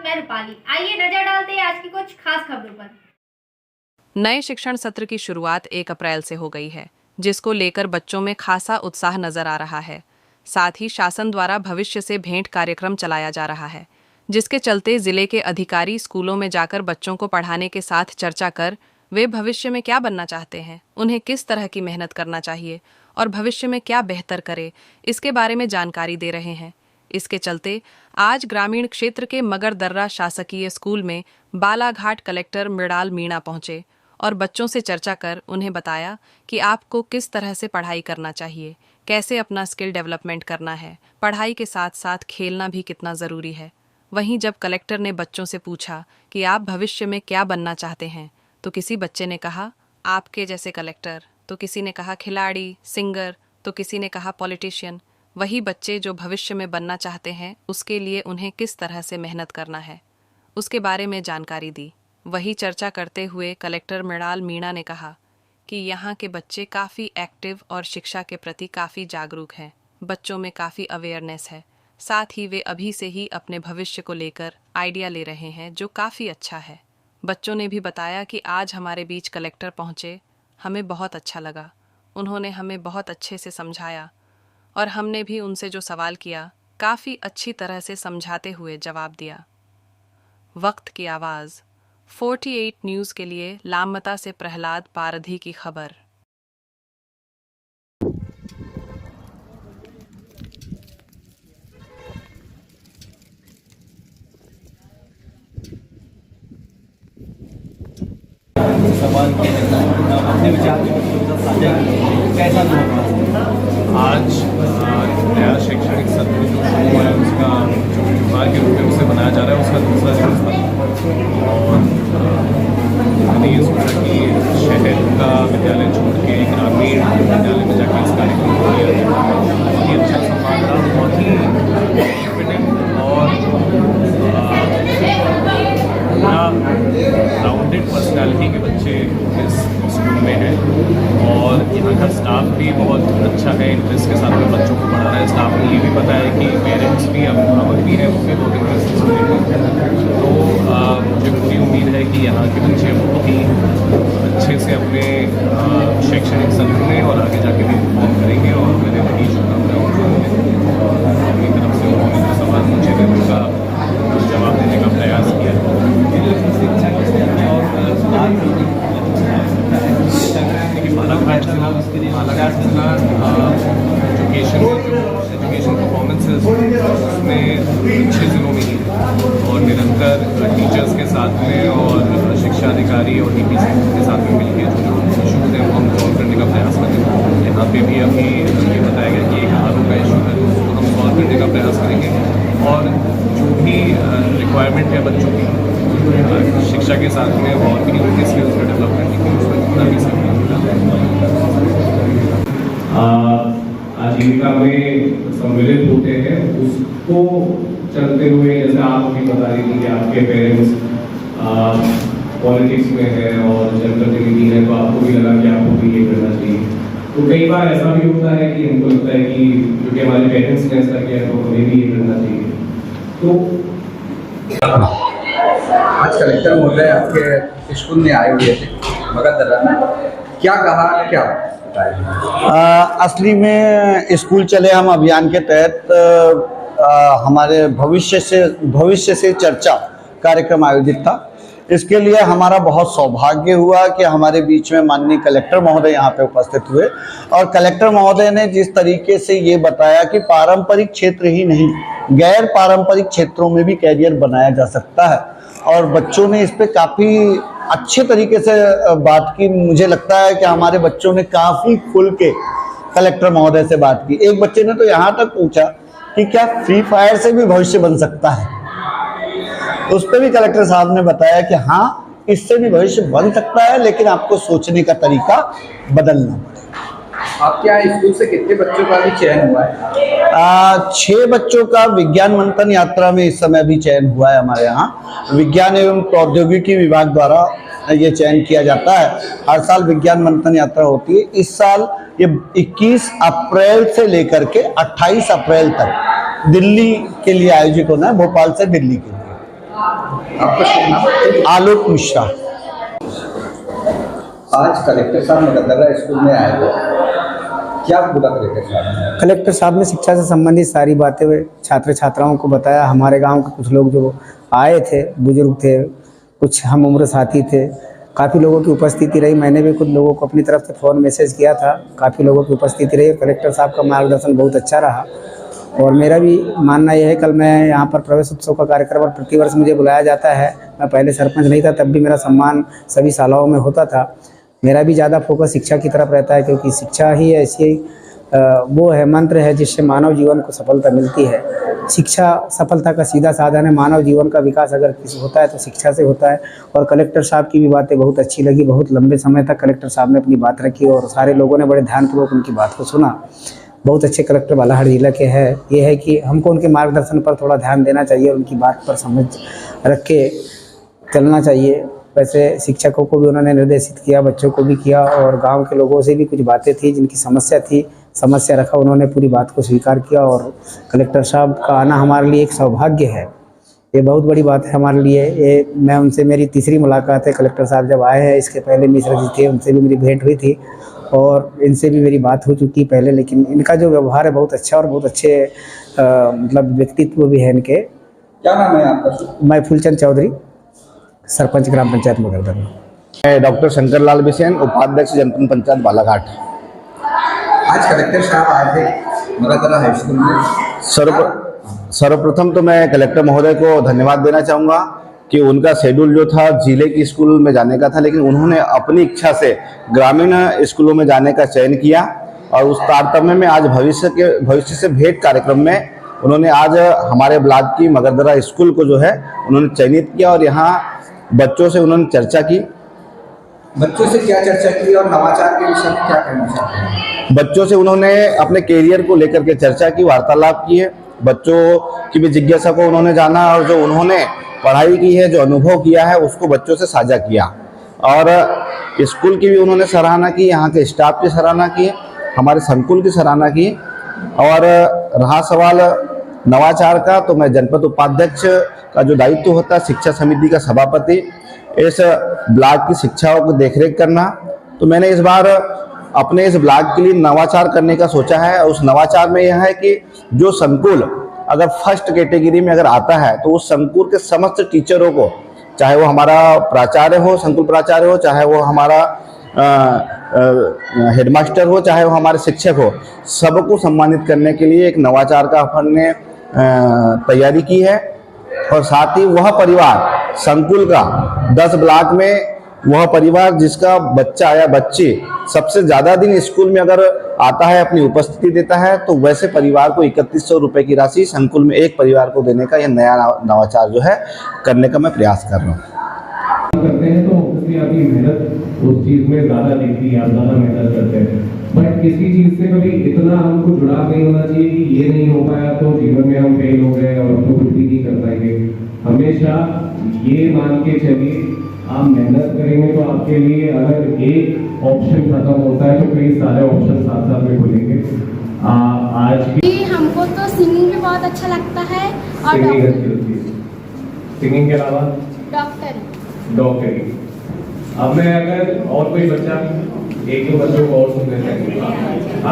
मैं रूपाली। आइए नजर डालते हैं आज की कुछ खास खबरों पर। नए शिक्षण सत्र की शुरुआत 1 अप्रैल से हो गई है, जिसको लेकर बच्चों में खासा उत्साह नजर आ रहा है। साथ ही शासन द्वारा भविष्य से भेंट कार्यक्रम चलाया जा रहा है, जिसके चलते जिले के अधिकारी स्कूलों में जाकर बच्चों को पढ़ाने के साथ चर्चा कर वे भविष्य में क्या बनना चाहते हैं, उन्हें किस तरह की मेहनत करना चाहिए और भविष्य में क्या बेहतर करे, इसके बारे में जानकारी दे रहे हैं। इसके चलते आज ग्रामीण क्षेत्र के मगरदर्रा शासकीय स्कूल में बालाघाट कलेक्टर मृणाल मीणा पहुंचे और बच्चों से चर्चा कर उन्हें बताया कि आपको किस तरह से पढ़ाई करना चाहिए, कैसे अपना स्किल डेवलपमेंट करना है, पढ़ाई के साथ साथ खेलना भी कितना ज़रूरी है। वहीं जब कलेक्टर ने बच्चों से पूछा कि आप भविष्य में क्या बनना चाहते हैं, तो किसी बच्चे ने कहा आपके जैसे कलेक्टर, तो किसी ने कहा खिलाड़ी, सिंगर, तो किसी ने कहा पॉलिटिशियन। वही बच्चे जो भविष्य में बनना चाहते हैं उसके लिए उन्हें किस तरह से मेहनत करना है, उसके बारे में जानकारी दी। वही चर्चा करते हुए कलेक्टर मृणाल मीणा ने कहा कि यहाँ के बच्चे काफ़ी एक्टिव और शिक्षा के प्रति काफ़ी जागरूक हैं। बच्चों में काफ़ी अवेयरनेस है। साथ ही वे अभी से ही अपने भविष्य को लेकर आइडिया ले रहे हैं, जो काफ़ी अच्छा है। बच्चों ने भी बताया कि आज हमारे बीच कलेक्टर पहुँचे, हमें बहुत अच्छा लगा। उन्होंने हमें बहुत अच्छे से समझाया और हमने भी उनसे जो सवाल किया काफ़ी अच्छी तरह से समझाते हुए जवाब दिया। वक्त की आवाज़ 48 न्यूज़ के लिए लामता से प्रहलाद पारधी की खबर। सवाल अपने विचार के बच्चों के साथ साझा किए, कैसा आज नया शैक्षणिक सत्र जो शुरू हुआ है उसका जो त्योहार के रूप में उसे मनाया जा रहा है उसका दूसरा दिवस था और मैंने ये सोचा कि शहर का विद्यालय छोड़ के ग्रामीण विद्यालय में जाकर इस कार्यक्रम को किया जाए। बहुत ही अच्छा संवाद रहा, बहुत ही कॉन्फिडेंट और राउंडेड पर्सनालिटी के बच्चे इस स्कूल में हैं और यहाँ का स्टाफ भी बहुत अच्छा है, इंटरेस्ट के साथ में बच्चों को पढ़ा रहा है। स्टाफ को ये भी पता है कि पेरेंट्स भी अभिभावक भी हैं, वो भी बहुत इंटरेस्ट से सुनेंगे। तो मुझे पूरी उम्मीद है कि यहाँ के बच्चे बहुत ही अच्छे से अपने शैक्षणिक सत्र में और आगे जाके भी परफॉर्म करेंगे और मैंने वही शुभकामनाएं अपनी तरफ से उन्होंने जो सवाल पूछे थे उनका जवाब देने का प्रयास किया। बालाघाट जिला एजुकेशन परफॉर्मेंसेस उसमें 6 जिलों में ही और निरंतर टीचर्स के साथ में और शिक्षा अधिकारी और DPC के साथ में मिलकर जो इशूज़ हैं वो हम सॉल्व करने का प्रयास करते हैं। यहाँ पे भी अभी ये बताया गया कि एक आरोप का इशू है तो उसको हम सॉल्व करने का प्रयास करेंगे और जो भी रिक्वायरमेंट है बच्चों की शिक्षा के साथ में और भी उनके स्किल्स को डेवलप करने की उसमें जितना भी सहयोग आजीविका में सम्मिलित होते हैं उसको चलते हुए जैसे आप भी बता रही थी कि आपके पेरेंट्स पॉलिटिक्स में है और जनप्रतिनिधि है, तो आपको भी लगा कि आपको भी ये करना चाहिए। तो कई बार ऐसा भी होता है कि हमको लगता है कि क्योंकि हमारे पेरेंट्स ने ऐसा किया तो हमें भी ये करना चाहिए। तो आज कलेक्टर महोदय आपके स्कूल में आए हुए थे मगरदर्रा में, क्या कहा, क्या असली में स्कूल चले हम अभियान के तहत हमारे भविष्य से चर्चा कार्यक्रम आयोजित था। इसके लिए हमारा बहुत सौभाग्य हुआ कि हमारे बीच में माननीय कलेक्टर महोदय यहाँ पे उपस्थित हुए और कलेक्टर महोदय ने जिस तरीके से ये बताया कि पारंपरिक क्षेत्र ही नहीं, गैर पारंपरिक क्षेत्रों में भी कैरियर बनाया जा सकता है और बच्चों ने इस पे काफ़ी अच्छे तरीके से बात की। मुझे लगता है कि हमारे बच्चों ने काफ़ी खुल के कलेक्टर महोदय से बात की। एक बच्चे ने तो यहाँ तक पूछा कि क्या फ्री फायर से भी भविष्य बन सकता है। उस पर भी कलेक्टर साहब ने बताया कि हाँ, इससे भी भविष्य बन सकता है, लेकिन आपको सोचने का तरीका बदलना पड़ेगा। आपके यहाँ स्कूल से कितने बच्चों का भी चयन हुआ है? 6 बच्चों का विज्ञान मंथन यात्रा में इस समय भी चयन हुआ है। हमारे यहाँ विज्ञान एवं प्रौद्योगिकी विभाग द्वारा ये चयन किया जाता है। हर साल विज्ञान मंथन यात्रा होती है। इस साल ये 21 अप्रैल से लेकर के 28 अप्रैल तक दिल्ली के लिए आयोजित होना है, भोपाल से दिल्ली के लिए। आपका शुभ नाम? आलोक मिश्रा। आज कलेक्टर साहब मगदरा स्कूल में आए थे, क्या बोला कलेक्टर साहब ने? कलेक्टर साहब ने शिक्षा से संबंधित सारी बातें छात्र छात्राओं को बताया। हमारे गांव के कुछ लोग जो आए थे, बुजुर्ग थे, कुछ हम उम्र साथी थे, काफ़ी लोगों की उपस्थिति रही। मैंने भी कुछ लोगों को अपनी तरफ से फ़ोन मैसेज किया था, काफ़ी लोगों की उपस्थिति रही। कलेक्टर साहब का मार्गदर्शन बहुत अच्छा रहा और मेरा भी मानना यह है, कल मैं यहाँ पर प्रवेश उत्सव का कार्यक्रम और प्रतिवर्ष मुझे बुलाया जाता है। मैं पहले सरपंच नहीं था, तब भी मेरा सम्मान सभी शालाओं में होता था। मेरा भी ज़्यादा फोकस शिक्षा की तरफ रहता है, क्योंकि शिक्षा ही ऐसी वो है, मंत्र है जिससे मानव जीवन को सफलता मिलती है। शिक्षा सफलता का सीधा साधन है। मानव जीवन का विकास अगर किसी होता है तो शिक्षा से होता है। और कलेक्टर साहब की भी बातें बहुत अच्छी लगी। बहुत लंबे समय तक कलेक्टर साहब ने अपनी बात रखी और सारे लोगों ने बड़े ध्यानपूर्वक उनकी बात को सुना। बहुत अच्छे कलेक्टर बालाघाट जिला के हैं। ये है कि हमको उनके मार्गदर्शन पर थोड़ा ध्यान देना चाहिए, उनकी बात पर समझ रख के चलना चाहिए। वैसे शिक्षकों को भी उन्होंने निर्देशित किया, बच्चों को भी किया और गांव के लोगों से भी कुछ बातें थी जिनकी समस्या रखा, उन्होंने पूरी बात को स्वीकार किया। और कलेक्टर साहब का आना हमारे लिए एक सौभाग्य है, ये बहुत बड़ी बात है हमारे लिए। ये मैं उनसे मेरी तीसरी मुलाकात है। कलेक्टर साहब जब आए हैं, इसके पहले मिश्रा जी थे, उनसे भी मेरी भेंट हुई थी और इनसे भी मेरी बात हो चुकी पहले। लेकिन इनका जो व्यवहार है बहुत अच्छा और बहुत अच्छे मतलब व्यक्तित्व भी है इनके। क्या नाम है आपका? मैं फूलचंद चौधरी, सरपंच ग्राम पंचायत मगरदरा। मैं डॉक्टर शंकर लाल बिसेन, उपाध्यक्ष जनपद पंचायत बालाघाट। आज कलेक्टर साहब आए थे मगदरा हाई स्कूल में। सर्वप्रथम तो मैं कलेक्टर महोदय को धन्यवाद देना चाहूँगा कि उनका शेड्यूल जो था जिले की स्कूल में जाने का था, लेकिन उन्होंने अपनी इच्छा से ग्रामीण स्कूलों में जाने का चयन किया। और उस तारतम्य में आज भविष्य से भेंट कार्यक्रम में उन्होंने आज हमारे ब्लॉक की मगदरा स्कूल को जो है उन्होंने चयनित किया और यहाँ बच्चों से उन्होंने चर्चा की। बच्चों से क्या चर्चा की और नवाचार के विषय में क्या कहना चाहते हैं? बच्चों से उन्होंने अपने कैरियर को लेकर के चर्चा की, वार्तालाप किए। बच्चों की भी जिज्ञासा को उन्होंने जाना और जो उन्होंने पढ़ाई की है, जो अनुभव किया है, उसको बच्चों से साझा किया। और स्कूल की भी उन्होंने सराहना की, यहाँ के स्टाफ की सराहना की, हमारे संकुल की सराहना की। और रहा सवाल नवाचार का, तो मैं जनपद उपाध्यक्ष का जो दायित्व होता है, शिक्षा समिति का सभापति, इस ब्लॉक की शिक्षाओं को देखरेख करना, तो मैंने इस बार अपने इस ब्लॉक के लिए नवाचार करने का सोचा है। उस नवाचार में यह है कि जो संकुल अगर फर्स्ट कैटेगरी में अगर आता है तो उस संकुल के समस्त टीचरों को, चाहे वो हमारा प्राचार्य हो, संकुल प्राचार्य हो, चाहे वो हमारा हेडमास्टर हो, चाहे वो हमारे शिक्षक हो, सबको सम्मानित करने के लिए एक नवाचार का अपन ने तैयारी की है। और साथ ही वह परिवार संकुल का 10 ब्लॉक में वह परिवार जिसका बच्चा या बच्ची सबसे ज़्यादा दिन स्कूल में अगर आता है, अपनी उपस्थिति देता है, तो वैसे परिवार को 3100 रुपये की राशि संकुल में एक परिवार को देने का यह नया नवाचार जो है करने का मैं प्रयास कर रहा हूँ। करते हैं तो ऑब्वियसली आपकी मेहनत उस चीज़ में ज़्यादा दिखती है, आप ज़्यादा मेहनत करते हैं। बट किसी चीज़ से कभी इतना हमको जुड़ाव नहीं होना चाहिए कि ये नहीं हो पाया तो जीवन में हम फेल हो गए और तो कुछ भी नहीं कर पाएंगे। हमेशा ये मान के चलिए, आप मेहनत करेंगे तो आपके लिए अगर एक ऑप्शन खत्म होता है तो कई सारे ऑप्शन साथ साथ में खुलेंगे। आज जी हमको तो सिंगिंग भी बहुत अच्छा लगता है और सिंगिंग के अलावा डॉक्टरी। अब मैं अगर और कोई बच्चा, एक दो बच्चों को और सुन लेते हैं।